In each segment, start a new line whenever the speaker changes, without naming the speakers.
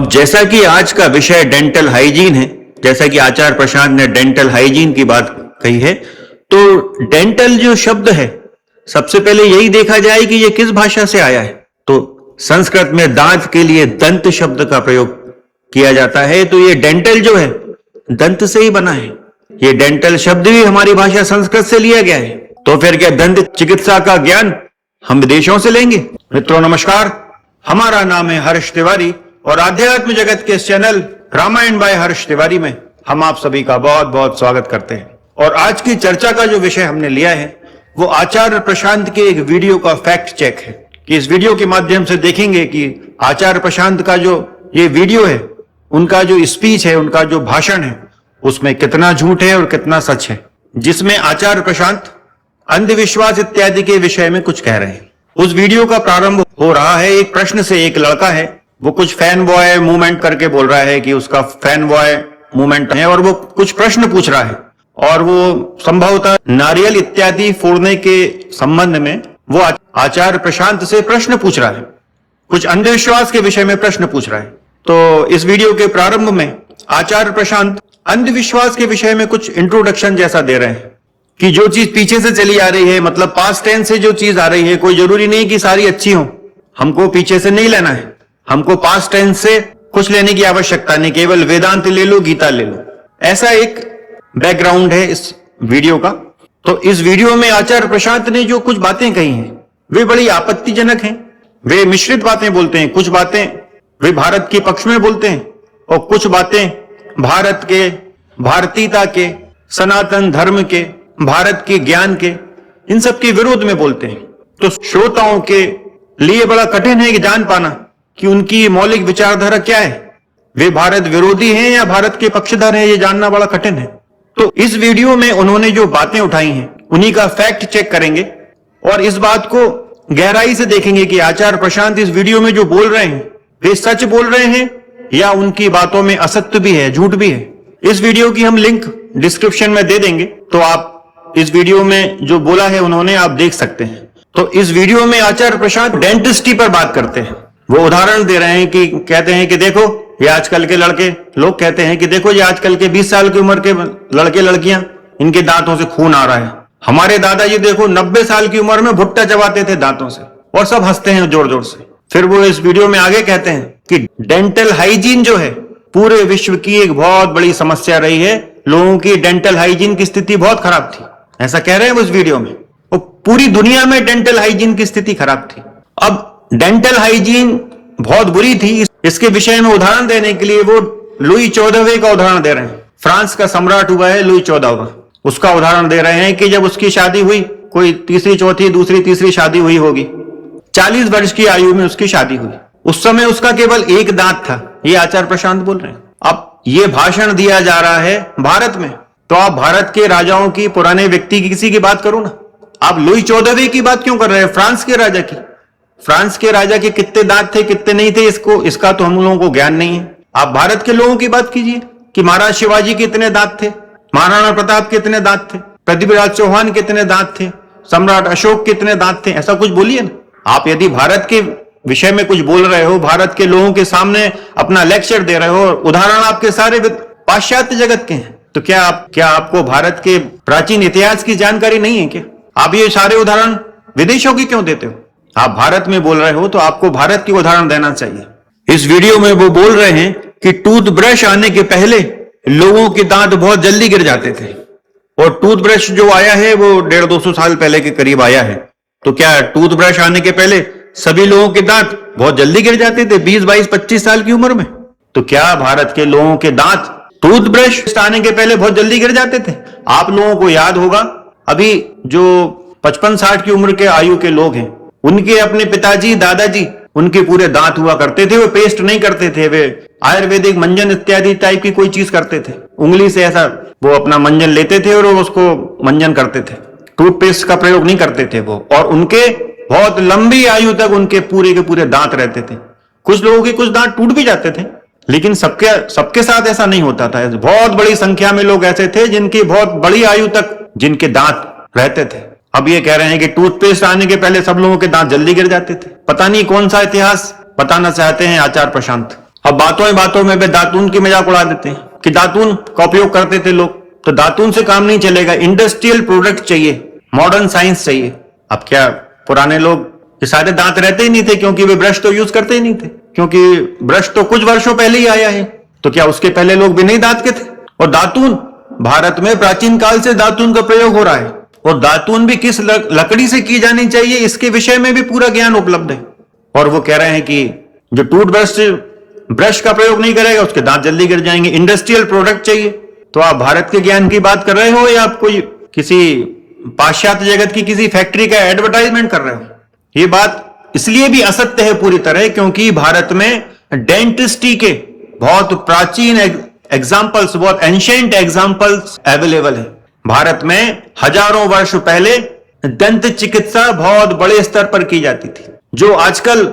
अब जैसा कि आज का विषय डेंटल हाइजीन है, जैसा कि आचार्य प्रशांत ने डेंटल हाइजीन की बात कही है, तो डेंटल जो शब्द है, सबसे पहले यही देखा जाए कि ये किस भाषा से आया है। तो संस्कृत में दांत के लिए दंत शब्द का प्रयोग किया जाता है, तो ये डेंटल जो है दंत से ही बना है। ये डेंटल शब्द भी हमारी भाषा संस्कृत से लिया गया है। तो फिर क्या दंत चिकित्सा का ज्ञान हम विदेशों से लेंगे? मित्रों नमस्कार, हमारा नाम है हर्ष तिवारी और आध्यात्म जगत के चैनल रामायण बाय हर्ष तिवारी में हम आप सभी का बहुत बहुत स्वागत करते हैं। और आज की चर्चा का जो विषय हमने लिया है वो आचार्य प्रशांत के एक वीडियो का फैक्ट चेक है कि इस वीडियो के माध्यम से देखेंगे कि आचार्य प्रशांत का जो ये वीडियो है, उनका जो स्पीच है, उनका जो भाषण है, उसमें कितना झूठ है और कितना सच है। जिसमें आचार्य प्रशांत अंधविश्वास इत्यादि के विषय में कुछ कह रहे हैं। उस वीडियो का प्रारंभ हो रहा है एक प्रश्न से। एक लड़का है, वो कुछ फैन बॉय मूवमेंट करके बोल रहा है कि उसका फैन बॉय मूवमेंट है और वो कुछ प्रश्न पूछ रहा है और वो संभवतः नारियल इत्यादि फोड़ने के संबंध में वो आचार्य प्रशांत से प्रश्न पूछ रहा है, कुछ अंधविश्वास के विषय में प्रश्न पूछ रहा है। तो इस वीडियो के प्रारंभ में आचार्य प्रशांत अंधविश्वास के विषय में कुछ इंट्रोडक्शन जैसा दे रहे हैं कि जो चीज पीछे से चली आ रही है, मतलब पास्ट टेंस से जो चीज आ रही है, कोई जरूरी नहीं कि सारी अच्छी हो, हमको पीछे से नहीं लेना है, हमको पास्ट टेंस से कुछ लेने की आवश्यकता नहीं, केवल वेदांत ले लो, गीता ले लो। ऐसा एक बैकग्राउंड है इस वीडियो का। तो इस वीडियो में आचार्य प्रशांत ने जो कुछ बातें कही हैं वे बड़ी आपत्तिजनक हैं। वे मिश्रित बातें बोलते हैं, कुछ बातें वे भारत के पक्ष में बोलते हैं और कुछ बातें भारत के, भारतीयता के, सनातन धर्म के, भारत के ज्ञान के, इन सब के विरोध में बोलते हैं। तो श्रोताओं के लिए बड़ा कठिन है कि जान पाना कि उनकी मौलिक विचारधारा क्या है, वे भारत विरोधी हैं या भारत के पक्षधर हैं, ये जानना बड़ा कठिन है। तो इस वीडियो में उन्होंने जो बातें उठाई हैं उन्हीं का फैक्ट चेक करेंगे और इस बात को गहराई से देखेंगे कि आचार्य प्रशांत इस वीडियो में जो बोल रहे हैं वे सच बोल रहे हैं या उनकी बातों में असत्य भी है, झूठ भी है। इस वीडियो की हम लिंक डिस्क्रिप्शन में दे देंगे, तो आप इस वीडियो में जो बोला है उन्होंने आप देख सकते हैं। तो इस वीडियो में आचार्य प्रशांत डेंटिस्ट्री पर बात करते हैं। वो उदाहरण दे रहे हैं कि कहते हैं कि देखो ये आजकल के लड़के, लोग कहते हैं कि देखो ये आजकल के 20 साल की उम्र के लड़के लड़कियां, इनके दांतों से खून आ रहा है। हमारे दादाजी देखो 90 साल की उम्र में भुट्टा चबाते थे दांतों से और सब हंसते हैं जोर जोर से। फिर वो इस वीडियो में आगे कहते हैं कि डेंटल हाइजीन जो है पूरे विश्व की एक बहुत बड़ी समस्या रही है, लोगों की डेंटल हाइजीन की स्थिति बहुत खराब थी, ऐसा कह रहे हैं उस वीडियो में। वो पूरी दुनिया में डेंटल हाइजीन की स्थिति खराब थी। अब डेंटल हाइजीन बहुत बुरी थी, इसके विषय में उदाहरण देने के लिए वो लुई 14वें का उदाहरण दे रहे हैं। फ्रांस का सम्राट हुआ है लुई 14वां, उसका उदाहरण दे रहे हैं कि जब उसकी शादी हुई, कोई तीसरी चौथी दूसरी तीसरी शादी हुई होगी, 40 वर्ष की आयु में उसकी शादी हुई, उस समय उसका केवल एक दांत था। ये आचार्य प्रशांत बोल रहे हैं। अब ये भाषण दिया जा रहा है भारत में, तो आप भारत के राजाओं की, पुराने व्यक्ति की, किसी की बात करो ना। आप लुई 14वें की बात क्यों कर रहे हैं? फ्रांस के राजा की। फ्रांस के राजा के कितने दांत थे, कितने नहीं थे, इसका तो हम लोगों को ज्ञान नहीं है। आप भारत के लोगों की बात कीजिए कि महाराज शिवाजी के इतने दांत थे, महाराणा प्रताप के इतने दांत थे, पृथ्वीराज चौहान के इतने दांत थे, सम्राट अशोक के इतने दांत थे, ऐसा कुछ बोलिए ना। आप यदि भारत के विषय में कुछ बोल रहे हो, भारत के लोगों के सामने अपना लेक्चर दे रहे हो, उदाहरण आपके सारे पाश्चात्य जगत के हैं, तो क्या आपको भारत के प्राचीन इतिहास की जानकारी नहीं है क्या? आप ये सारे उदाहरण विदेशों की क्यों देते हो? आप भारत में बोल रहे हो तो आपको भारत की उदाहरण देना चाहिए। इस वीडियो में वो बोल रहे हैं कि टूथब्रश आने के पहले लोगों के दांत बहुत जल्दी गिर जाते थे और टूथब्रश जो आया है वो 150-200 साल पहले के करीब आया है। तो क्या टूथब्रश आने के पहले सभी लोगों के दांत बहुत जल्दी गिर जाते थे 20, 22, 25 साल की उम्र में? तो क्या भारत के लोगों के दांत टूथब्रश आने के पहले बहुत जल्दी गिर जाते थे? आप लोगों को याद होगा, अभी जो 55-60 की उम्र के आयु के लोग हैं, उनके अपने पिताजी, दादाजी, उनके पूरे दांत हुआ करते थे, वो पेस्ट नहीं करते थे, वे आयुर्वेदिक मंजन इत्यादि टाइप की कोई चीज करते थे, उंगली से ऐसा वो अपना मंजन लेते थे और उसको मंजन करते थे, टूथपेस्ट का प्रयोग नहीं करते थे वो। और उनके बहुत लंबी आयु तक उनके पूरे के पूरे दांत रहते थे। कुछ लोगों के कुछ दांत टूट भी जाते थे, लेकिन सबके साथ ऐसा नहीं होता था। बहुत बड़ी संख्या में लोग ऐसे थे जिनकी बहुत बड़ी आयु तक जिनके दांत रहते थे। अब ये कह रहे हैं कि टूथपेस्ट आने के पहले सब लोगों के दांत जल्दी गिर जाते थे। पता नहीं कौन सा इतिहास बताना चाहते हैं आचार्य प्रशांत। अब बातों में वे दातून की मजाक उड़ा देते हैं कि दातून का उपयोग करते थे लोग, तो दातून से काम नहीं चलेगा, इंडस्ट्रियल प्रोडक्ट चाहिए, मॉडर्न साइंस चाहिए। अब क्या पुराने लोग ये सारे दांत रहते ही नहीं थे, क्योंकि वे ब्रश तो यूज करते ही नहीं थे, क्योंकि ब्रश तो कुछ वर्षों पहले ही आया है। तो क्या उसके पहले लोग बिना ही दांत के थे? और दातून, भारत में प्राचीन काल से दातून का प्रयोग हो रहा है, और दातून भी किस लकड़ी से की जानी चाहिए इसके विषय में भी पूरा ज्ञान उपलब्ध है। और वो कह रहे हैं कि जो टूथब्रश ब्रश का प्रयोग नहीं करेगा उसके दांत जल्दी गिर जाएंगे, इंडस्ट्रियल प्रोडक्ट चाहिए। तो आप भारत के ज्ञान की बात कर रहे हो या आप कोई किसी पाश्चात्य जगत की किसी फैक्ट्री का एडवर्टाइजमेंट कर रहे हो? ये बात इसलिए भी असत्य है पूरी तरह, क्योंकि भारत में डेंटिस्ट्री के बहुत प्राचीन एग्जाम्पल्स, बहुत एंशिएंट एग्जाम्पल्स अवेलेबल है। भारत में हजारों वर्ष पहले दंत चिकित्सा बहुत बड़े स्तर पर की जाती थी। जो आजकल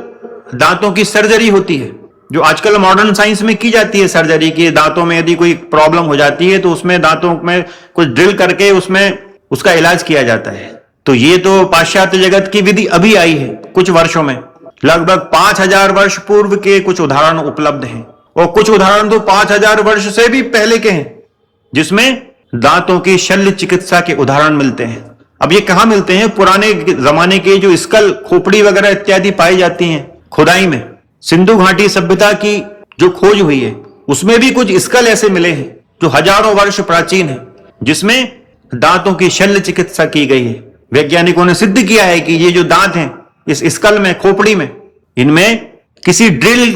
दांतों की सर्जरी होती है, जो आजकल मॉडर्न साइंस में की जाती है सर्जरी की, दांतों में यदि कोई प्रॉब्लम हो जाती है तो उसमें दांतों में कुछ ड्रिल करके उसमें उसका इलाज किया जाता है। तो ये तो पाश्चात्य जगत की विधि अभी आई है कुछ वर्षों में, लगभग 5000 वर्ष पूर्व के कुछ उदाहरण उपलब्ध हैं, और कुछ उदाहरण तो 5000 वर्ष से भी पहले के हैं, जिसमें दांतों की शल्य चिकित्सा के उदाहरण मिलते हैं। अब ये कहां मिलते हैं? पुराने जमाने के जो स्कल, खोपड़ी वगैरह इत्यादि पाई जाती हैं खुदाई में, सिंधु घाटी सभ्यता की जो खोज हुई है उसमें भी कुछ स्कल ऐसे मिले हैं जो हजारों वर्ष प्राचीन है, जिसमें दांतों की शल्य चिकित्सा की गई है। वैज्ञानिकों ने सिद्ध किया है कि ये जो दांत हैं इस स्कल में, खोपड़ी में, इनमें किसी ड्रिल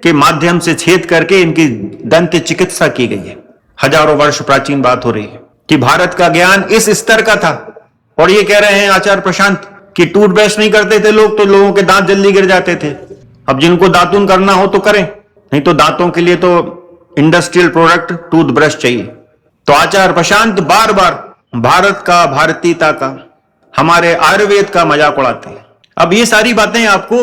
के माध्यम से छेद करके इनकी दंत चिकित्सा की गई है। हजारों वर्ष प्राचीन बात हो रही है कि भारत का ज्ञान इस स्तर का था। और ये कह रहे हैं आचार्य प्रशांत कि टूथब्रश नहीं करते थे लोग तो लोगों के दांत जल्दी गिर जाते थे। अब जिनको दातून करना हो तो करें, नहीं तो दांतों के लिए तो इंडस्ट्रियल प्रोडक्ट टूथब्रश चाहिए। तो आचार्य प्रशांत बार बार भारत का, भारतीयता का, हमारे आयुर्वेद का मजाक उड़ाते हैं। अब ये सारी बातें आपको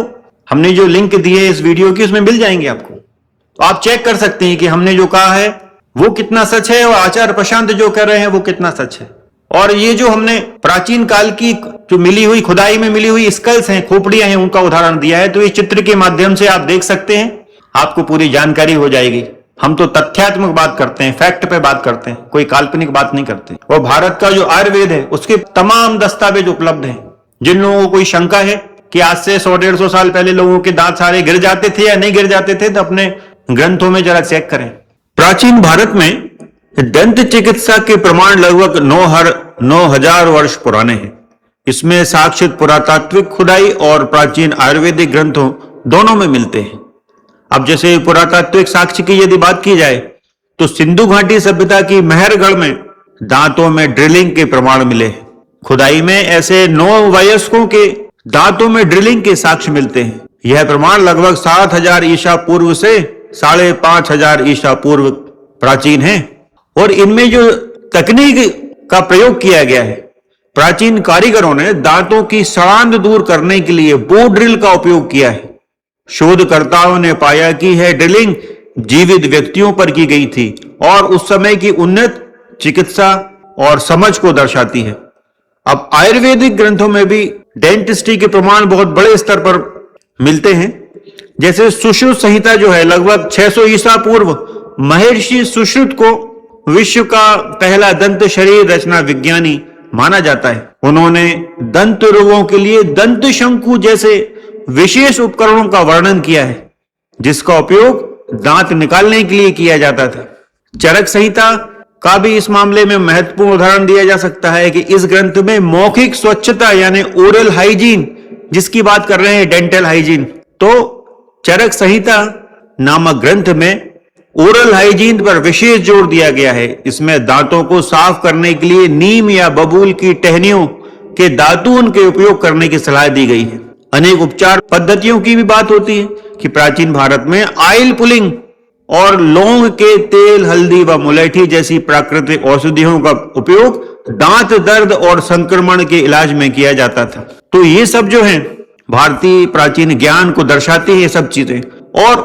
हमने जो लिंक दी है इस वीडियो की उसमें मिल जाएंगे आपको, तो आप चेक कर सकते हैं कि हमने जो कहा है वो कितना सच है और आचार्य प्रशांत जो कह रहे हैं वो कितना सच है। और ये जो हमने प्राचीन काल की जो मिली हुई, खुदाई में मिली हुई स्कल्स हैं, खोपड़ियां हैं, उनका उदाहरण दिया है, तो इस चित्र के माध्यम से आप देख सकते हैं, आपको पूरी जानकारी हो जाएगी। हम तो तथ्यात्मक बात करते हैं, फैक्ट पे बात करते हैं, कोई काल्पनिक बात नहीं करते। और भारत का जो आयुर्वेद है उसके तमाम दस्तावेज उपलब्ध हैं। जिन लोगों को कोई शंका है कि आज से 100-150 साल पहले लोगों के दांत सारे गिर जाते थे या नहीं गिर जाते थे, तो अपने ग्रंथों में जरा चेक करें। प्राचीन भारत में दंत चिकित्सा के प्रमाण लगभग 9000 वर्ष पुराने हैं। इसमें साक्षात पुरातात्विक खुदाई और प्राचीन आयुर्वेदिक ग्रंथों दोनों में मिलते हैं। अब जैसे पुरातात्विक साक्ष्य की यदि बात की जाए तो सिंधु घाटी सभ्यता की मेहरगढ़ में दांतों में ड्रिलिंग के प्रमाण मिले हैं। खुदाई में ऐसे 9 वयस्कों के दांतों में ड्रिलिंग के साक्ष्य मिलते हैं। यह प्रमाण लगभग 7000 ईसा पूर्व से 5500 ईसा पूर्व प्राचीन है। और इनमें जो तकनीक का प्रयोग किया गया है, प्राचीन कारीगरों ने दांतों की सड़ांध दूर करने के लिए बो ड्रिल का उपयोग किया है। शोधकर्ताओं ने पाया कि यह ड्रिलिंग जीवित व्यक्तियों पर की गई थी और उस समय की उन्नत चिकित्सा और समझ को दर्शाती है। अब आयुर्वेदिक ग्रंथों में भी डेंटिस्ट्री के प्रमाण बहुत बड़े स्तर पर मिलते हैं। जैसे सुश्रुत संहिता जो है, लगभग 600 ईसा पूर्व महर्षि सुश्रुत को विश्व का पहला दंत शरीर रचना विज्ञानी माना जाता है। उन्होंने दंत रोगों के लिए दंत शंकु जैसे विशेष उपकरणों का वर्णन किया है, जिसका उपयोग दांत निकालने के लिए किया जाता था। चरक संहिता का भी इस मामले में महत्वपूर्ण उदाहरण दिया जा सकता है कि इस ग्रंथ में मौखिक स्वच्छता यानी ओरल हाइजीन, जिसकी बात कर रहे हैं डेंटल हाइजीन, तो चरक संहिता नामक ग्रंथ में ओरल हाइजीन पर विशेष जोर दिया गया है। इसमें दांतों को साफ करने के लिए नीम या बबूल की टहनियों के दातून के उपयोग करने की सलाह दी गई है। अनेक उपचार पद्धतियों की भी बात होती है कि प्राचीन भारत में ऑयल पुलिंग और लौंग के तेल, हल्दी व मुलेठी जैसी प्राकृतिक औषधियों का उपयोग दांत दर्द और संक्रमण के इलाज में किया जाता था। तो ये सब जो है भारतीय प्राचीन ज्ञान को दर्शाती है ये सब चीजें। और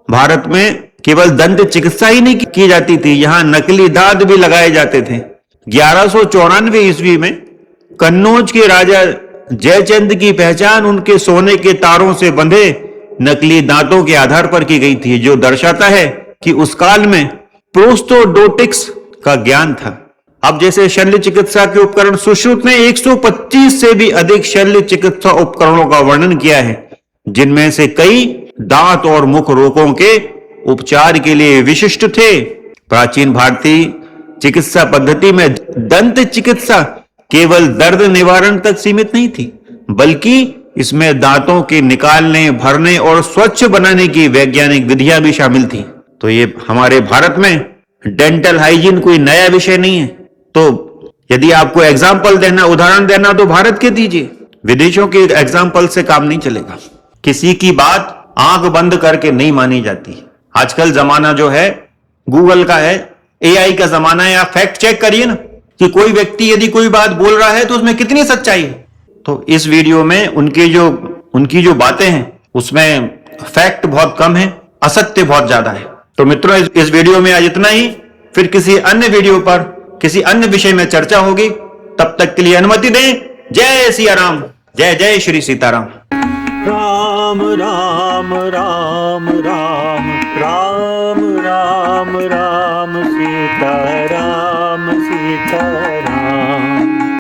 भारत में केवल दंत चिकित्सा ही नहीं की जाती थी, यहाँ नकली दांत भी लगाए जाते थे। 1194 ईस्वी में कन्नौज के राजा जयचंद की पहचान उनके सोने के तारों से बंधे नकली दांतों के आधार पर की गई थी, जो दर्शाता है कि उस काल में प्रोस्थोडोंटिक्स का ज्ञान था। अब जैसे शल्य चिकित्सा के उपकरण, सुश्रुत ने 125 से भी अधिक शल्य चिकित्सा उपकरणों का वर्णन किया है, जिनमें से कई दांत और मुख रोगों के उपचार के लिए विशिष्ट थे। प्राचीन भारतीय चिकित्सा पद्धति में दंत चिकित्सा केवल दर्द निवारण तक सीमित नहीं थी, बल्कि इसमें दांतों के निकालने, भरने और स्वच्छ बनाने की वैज्ञानिक विधियां भी शामिल थी। तो ये हमारे भारत में डेंटल हाइजीन कोई नया विषय नहीं है। तो यदि आपको एग्जाम्पल देना, उदाहरण देना, तो भारत के दीजिए, विदेशों के एग्जाम्पल से काम नहीं चलेगा। किसी की बात आंख बंद करके नहीं मानी जाती। आजकल जमाना जो है गूगल का है, एआई का जमाना है। आप फैक्ट चेक करिए ना कि कोई व्यक्ति यदि कोई बात बोल रहा है तो उसमें कितनी सच्चाई है। तो इस वीडियो में उनकी जो बातें हैं उसमें फैक्ट बहुत कम है, असत्य बहुत ज्यादा है। तो मित्रों, इस वीडियो में आज इतना ही। फिर किसी अन्य वीडियो पर किसी अन्य विषय में चर्चा होगी। तब तक के लिए अनुमति दें। जय सिया राम, जय जय श्री सीताराम।
राम राम राम राम राम राम राम।